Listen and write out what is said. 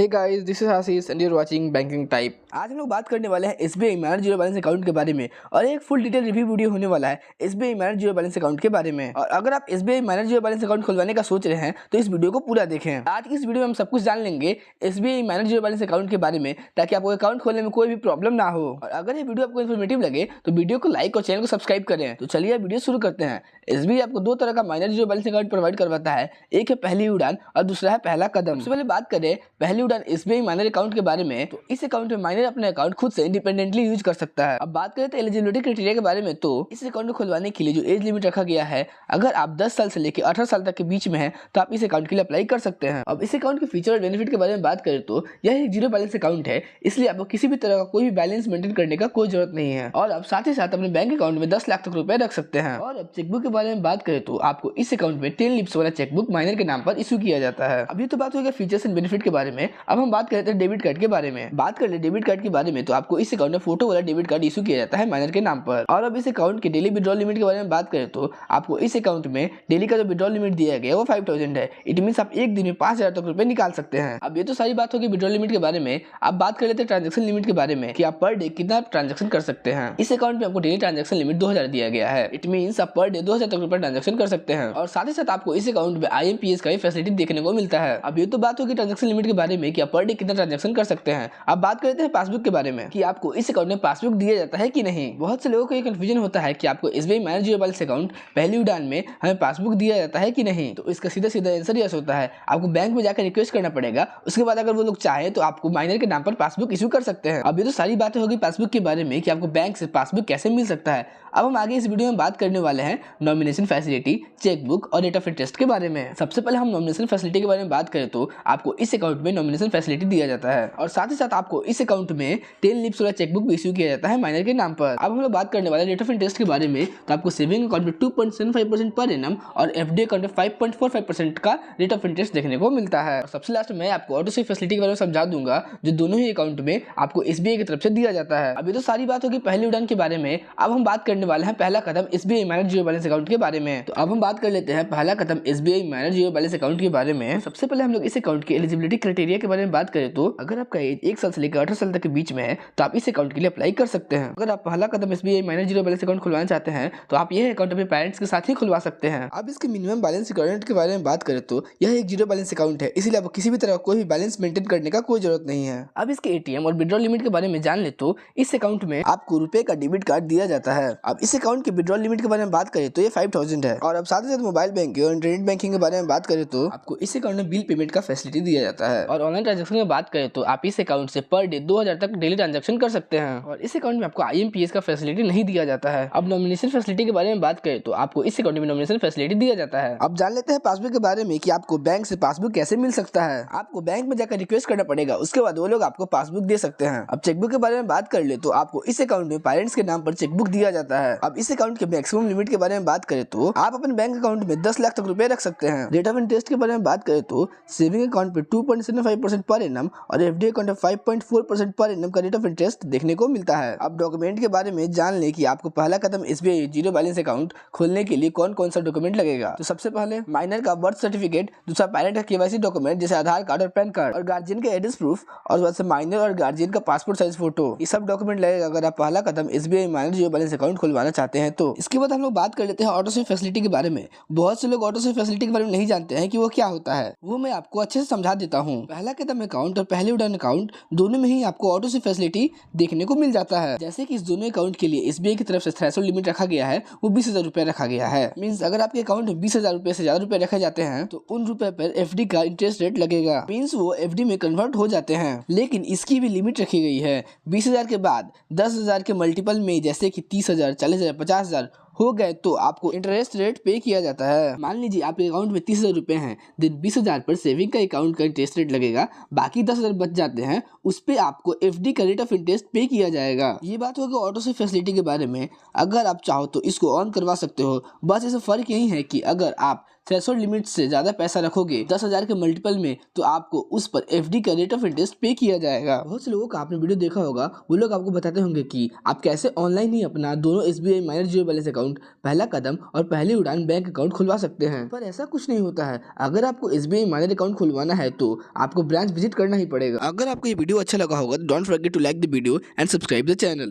Hey guys, this is Ashish and you are watching banking type. आज हम लोग बात करने वाले हैं SBI manage zero balance account के बारे में और एक फुल डिटेल रिव्यू वीडियो होने वाला है SBI manage zero balance account के बारे में। और अगर आप SBI manage zero balance account खुलवाने का सोच रहे हैं तो इस वीडियो को पूरा देखें। आज की इस वीडियो में हम सब कुछ जान लेंगे SBI manage zero balance account के बारे में, ताकि आपको अकाउंट खोलने में कोई भी प्रॉब्लम ना हो। और अगर ये वीडियो आपको इन्फॉर्मेटिव लगे तो वीडियो को लाइक और चैनल को सब्सक्राइब करें। तो चलिए वीडियो शुरू करते हैं। एसबीआई आपको दो तरह का manage zero balance account provide करवाता है, एक है पहली उड़ान और दूसरा है पहला कदम। सबसे पहले बात करें पहली उड़ान एसबीआई माइनर अकाउंट के बारे में, तो इस अकाउंट में माइनर अपने अकाउंट खुद से इंडिपेंडेंटली यूज कर सकता है। अब बात करें तो एलिजिबिलिटी क्राइटेरिया के बारे में, तो इस अकाउंट को खुलवाने के लिए जो एज लिमिट रखा गया है, अगर आप 10 साल से लेकर 18 साल तक के बीच में हैं तो आप इस अकाउंट के लिए अप्लाई कर सकते हैं। अब इस अकाउंट के फीचर और बेनिफिट के बारे में बात करें तो यह एक जीरो बैलेंस अकाउंट है, इसलिए आपको किसी भी तरह का कोई भी बैलेंस मेंटेन करने का कोई जरूरत नहीं है। और आप साथ ही साथ अपने बैंक अकाउंट में 10 लाख तक रुपए रख सकते हैं। और अब चेकबुक के बारे में बात करें तो आपको इस अकाउंट में 10 लीव्स वाला चेकबुक माइनर के नाम पर इशू किया जाता है। अभी तो बात हो गई फीचर्स एंड बेनिफिट के बारे में, अब हम बात करते हैं डेबिट कार्ड के बारे में। बात कर ले डेबिट कार्ड के बारे में, तो आपको इस अकाउंट में फोटो वाला डेबिट कार्ड इशू किया जाता है माइनर के नाम पर। और अब इस अकाउंट के डेली विड्रॉल लिमिट के बारे में बात करें तो आपको इस अकाउंट में डेली का जो विड्रॉल लिमिट दिया गया है वो 5000 है। इट मींस आप एक दिन में 5000 तक रुपए निकाल सकते हैं। अब ये तो सारी बात होगी विड्रॉल लिमिट के बारे में। अब बात कर लेते हैं ट्रांजेक्शन लिमिट के बारे में कि आप पर डे कितना ट्रांजेक्शन कर सकते हैं। इस अकाउंट में आपको डेली ट्रांजेक्शन लिमिट 2000 दिया गया है। इट मींस आप पर डे 2000 तक रुपए ट्रांजेक्शन कर सकते हैं। और साथ ही साथ आपको इस अकाउंट में IMPS का भी फैसिलिटी देखने को मिलता है। अब ये तो बात होगी ट्रांजेक्शन लिमिट के बारे में कि आप पर डे कितना ट्रांजेक्शन कर सकते हैं। अब बात करते हैं पासबुक के बारे में कि आपको इस अकाउंट में पासबुक दिया जाता है कि नहीं। बहुत से लोगों को ये कंफ्यूजन होता है कि आपको SBI manage zero balance account पहली उड़ान में हमें पासबुक दिया जाता है कि नहीं। तो इसका सीधा सीधा आंसर यस होता है। आपको बैंक में जाकर रिक्वेस्ट करना पड़ेगा, उसके बाद अगर वो लोग चाहे तो आपको माइनर के नाम पर पासबुक इशू कर सकते हैं। अब ये तो सारी बातें होगी पासबुक के बारे में कि आपको बैंक से पासबुक कैसे मिल सकता है। अब हम आगे इस वीडियो में बात करने वाले हैं नॉमिनेशन फैसिलिटी, चेकबुक और रेट ऑफ इंटरेस्ट के बारे में। सबसे पहले हम नॉमिनेशन फैसिलिटी के बारे में बात करें तो आपको इस अकाउंट में नॉमिनेशन फैसिलिटी दिया जाता है और साथ ही साथ आपको इस अकाउंट में 10 लीव्स वाला चेकबुक भी इशू किया जाता है माइनर के नाम पर। अब हम लोग बात करने वाले रेट ऑफ इंटरेस्ट के बारे में, तो आपको सेविंग अकाउंट में 2.75% पर एनम और एफडी अकाउंट में 5.45% का रेट ऑफ इंटरेस्ट देखने को मिलता है। और सबसे लास्ट में आपको ऑटो सेव फैसिलिटी के बारे में समझा दूंगा, जो दोनों ही अकाउंट में आपको एसबीआई की तरफ से दिया जाता है। अभी तो सारी बात होगी पहली उड़ान के बारे में। अब हम बात करने वाले हैं पहला कदम SBI manage zero balance account के बारे में। तो अब हम बात कर लेते हैं पहला कदम SBI manage zero balance account के बारे में। सबसे पहले हम लोग इस अकाउंट की एलिजिबिलिटी क्राइटेरिया के बारे में बात करें तो अगर आपका एज 1 साल से लेकर 18 साल तक के बीच में है तो आप इस अकाउंट के लिए अप्लाई कर सकते हैं। अगर आप पहला कदम SBI manage zero balance account खुलवाना चाहते हैं तो आप यह अकाउंट अपने पेरेंट्स के साथ ही खुलवा सकते हैं। अब इसके मिनिमम बैलेंस रिक्वायरमेंट के बारे में बात करें तो यह एक जीरो बैलेंस अकाउंट है, इसलिए आपको किसी भी तरह कोई भी बैलेंस मेंटेन करने का कोई जरूरत नहीं है। अब इसके एटीएम और विड्रॉल लिमिट के बारे में जान ले तो इस अकाउंट में आपको रुपए का डेबिट कार्ड दिया जाता है। अब इस अकाउंट के विड्रॉल लिमिट के बारे में बात करें तो ये 5000 है। और अब साथ ही साथ मोबाइल बैंकिंग और इंटरनेट बैंकिंग के बारे में बात करें तो आपको इस अकाउंट में बिल पेमेंट का फैसिलिटी दिया जाता है। और ऑनलाइन ट्रांजेक्शन की बात करें तो आप इस अकाउंट से पर डे 2000 तक डेली ट्रांजेक्शन कर सकते हैं। और इस अकाउंट में आपको IMPS का फैसिलिटी नहीं दिया जाता है। अब नॉमिनेशन फैसिलिटी के बारे में बात करें तो आपको इस अकाउंट में नॉमिनेशन फैसिलिटी दिया जाता है। अब जान लेते हैं पासबुक के बारे में कि आपको बैंक से पासबुक कैसे मिल सकता है। आपको बैंक में जाकर रिक्वेस्ट करना पड़ेगा, उसके बाद वो लोग आपको पासबुक दे सकते हैं। अब चेकबुक के बारे में बात कर ले तो आपको इस अकाउंट में पेरेंट्स के नाम पर चेकबुक दिया जाता है। अब इस अकाउंट के मैक्सिमम लिमिट के बारे में बात करें तो आप अपने बैंक अकाउंट में 10 लाख तक रुपए रख सकते हैं। रेट ऑफ इंटरेस्ट के बारे में बात करें तो सेविंग अकाउंट पे 2.75% पर एनम और एफडी अकाउंट में 5.4% पर एनम का रेट ऑफ इंटरेस्ट देखने को मिलता है। अब डॉक्यूमेंट के बारे में जान ले कि आपको पहला कदम एसबीआई जीरो बैलेंस अकाउंट खोलने के लिए कौन कौन सा डॉक्यूमेंट लगेगा। तो सबसे पहले माइनर का बर्थ सर्टिफिकेट, दूसरा पेरेंट का केवाईसी डॉक्यूमेंट जैसे आधार कार्ड और पैन कार्ड, और गार्जियन का एड्रेस प्रूफ, और वैसे माइनर और गार्जियन का पासपोर्ट साइज फोटो, ये सब डॉक्यूमेंट लगेगा अगर आप पहला कदम SBI manage zero balance account खुलवाना चाहते हैं तो। इसके बाद हम लोग बात कर लेते हैं ऑटो सेव फैसिलिटी के बारे में। बहुत से लोग ऑटो सेव फैसिलिटी के बारे में नहीं जानते हैं कि वो क्या होता है, वो मैं आपको अच्छे से समझा देता हूँ। पहला कदम अकाउंट और पहले उड़ान अकाउंट दोनों में ही आपको ऑटो सेव फैसिलिटी देखने को मिल जाता है। जैसे कि इस दोनों अकाउंट के लिए एसबीआई की तरफ से थ्रेशोल्ड लिमिट रखा गया है, वो 20,000 रुपए रखा गया है। मीन्स अगर आपके अकाउंट में 20,000 रुपए से ज्यादा रुपए रखे जाते हैं तो उन रुपए पर एफडी का इंटरेस्ट रेट लगेगा। मीन्स वो एफडी में कन्वर्ट हो जाते हैं। लेकिन इसकी भी लिमिट रखी गई है। 20,000 के बाद 10,000 के मल्टीपल में जैसे कि 30,000, 40,000, 50,000 हो गए तो आपको इंटरेस्ट रेट पे किया जाता है। मान लीजिए आपके अकाउंट में 30,000 रुपए हैं, देन 20,000 पर सेविंग का अकाउंट का इंटरेस्ट रेट लगेगा, बाकी 10,000 बच जाते हैं, उस पे आपको एफडी का रेट ऑफ इंटरेस्ट पे किया जाएगा। ये बात होगी ऑटो सेव फैसिलिटी के बारे में। अगर आप चाहो तो इसको ऑन करवा सकते हो। बस इसमें फर्क यही है कि अगर आप थ्रेशोल्ड लिमिट से ज्यादा पैसा रखोगे 10,000 के मल्टीपल में तो आपको उस पर FD का रेट ऑफ इंटरेस्ट पे किया जाएगा। बहुत से लोगों का आपने वीडियो देखा होगा, वो लोग आपको बताते होंगे कि आप कैसे ऑनलाइन ही अपना दोनों SBI minor zero balance account, पहला कदम और पहली उड़ान बैंक अकाउंट खुलवा सकते हैं। पर ऐसा कुछ नहीं होता है। अगर आपको SBI माइनर अकाउंट खुलवाना है तो आपको ब्रांच विजिट करना ही पड़ेगा। अगर आपको ये वीडियो अच्छा लगा होगा तो don't forget to like the video and subscribe the channel.